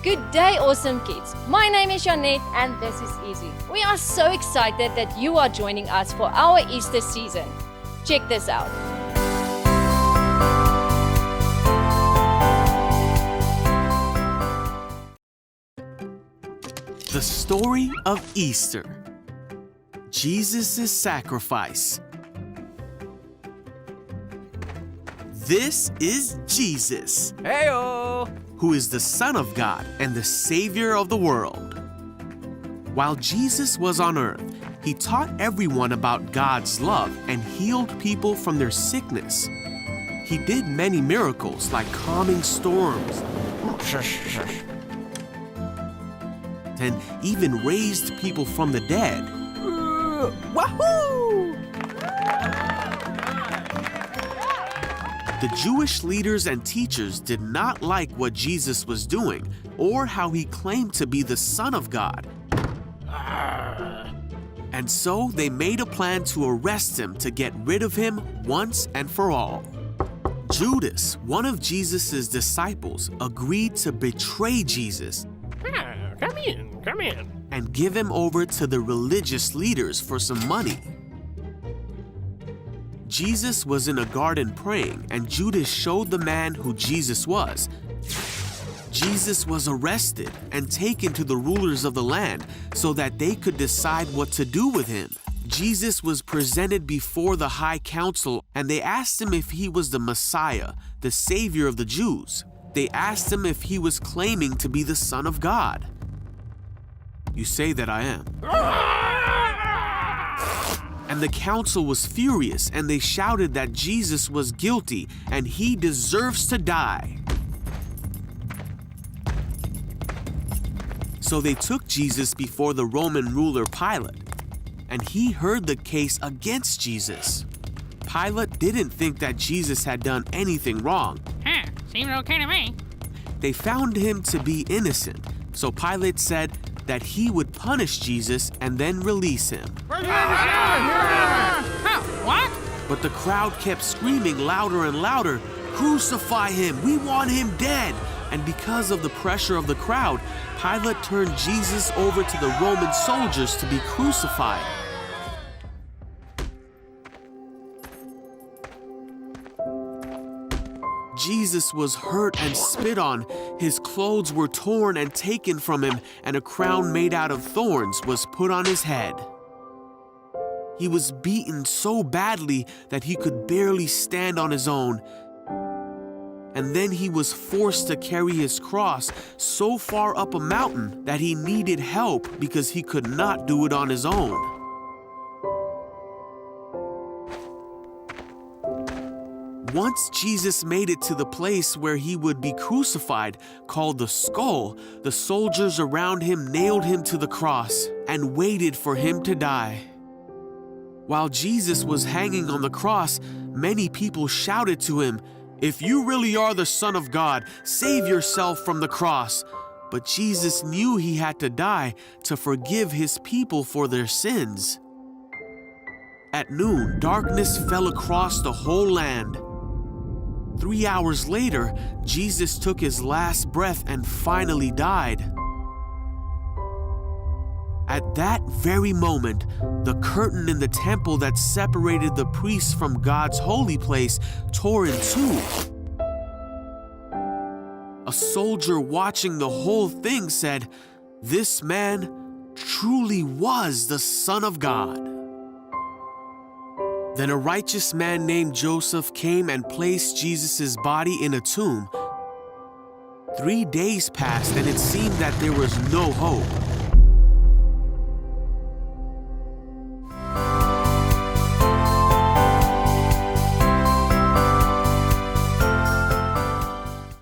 Good day, awesome kids. My name is Janette and this is Easy. We are so excited that you are joining us for our Easter season. Check this out. The story of Easter. Jesus' sacrifice. This is Jesus. Heyo! Who is the Son of God and the Savior of the world. While Jesus was on earth, he taught everyone about God's love and healed people from their sickness. He did many miracles like calming storms and even raised people from the dead. Wahoo! The Jewish leaders and teachers did not like what Jesus was doing or how he claimed to be the Son of God. And so they made a plan to arrest him to get rid of him once and for all. Judas, one of Jesus' disciples, agreed to betray Jesus. Come in. And give him over to the religious leaders for some money. Jesus was in a garden praying, and Judas showed the man who Jesus was. Jesus was arrested and taken to the rulers of the land so that they could decide what to do with him. Jesus was presented before the high council, and they asked him if he was the Messiah, the Savior of the Jews. They asked him if he was claiming to be the Son of God. You say that I am. And the council was furious, and they shouted that Jesus was guilty and he deserves to die. So they took Jesus before the Roman ruler Pilate, and he heard the case against Jesus. Pilate didn't think that Jesus had done anything wrong. Seems okay to me. They found him to be innocent, so Pilate said that he would punish Jesus and then release him. What? But the crowd kept screaming louder and louder, "Crucify him! We want him dead!" And because of the pressure of the crowd, Pilate turned Jesus over to the Roman soldiers to be crucified. Jesus was hurt and spit on. His clothes were torn and taken from him, and a crown made out of thorns was put on his head. He was beaten so badly that he could barely stand on his own. And then he was forced to carry his cross so far up a mountain that he needed help because he could not do it on his own. Once Jesus made it to the place where he would be crucified, called the skull, the soldiers around him nailed him to the cross and waited for him to die. While Jesus was hanging on the cross, many people shouted to him, "If you really are the Son of God, save yourself from the cross." But Jesus knew he had to die to forgive his people for their sins. At noon, darkness fell across the whole land. 3 hours later, Jesus took his last breath and finally died. At that very moment, the curtain in the temple that separated the priests from God's holy place tore in two. A soldier watching the whole thing said, "This man truly was the Son of God." Then a righteous man named Joseph came and placed Jesus' body in a tomb. 3 days passed and it seemed that there was no hope.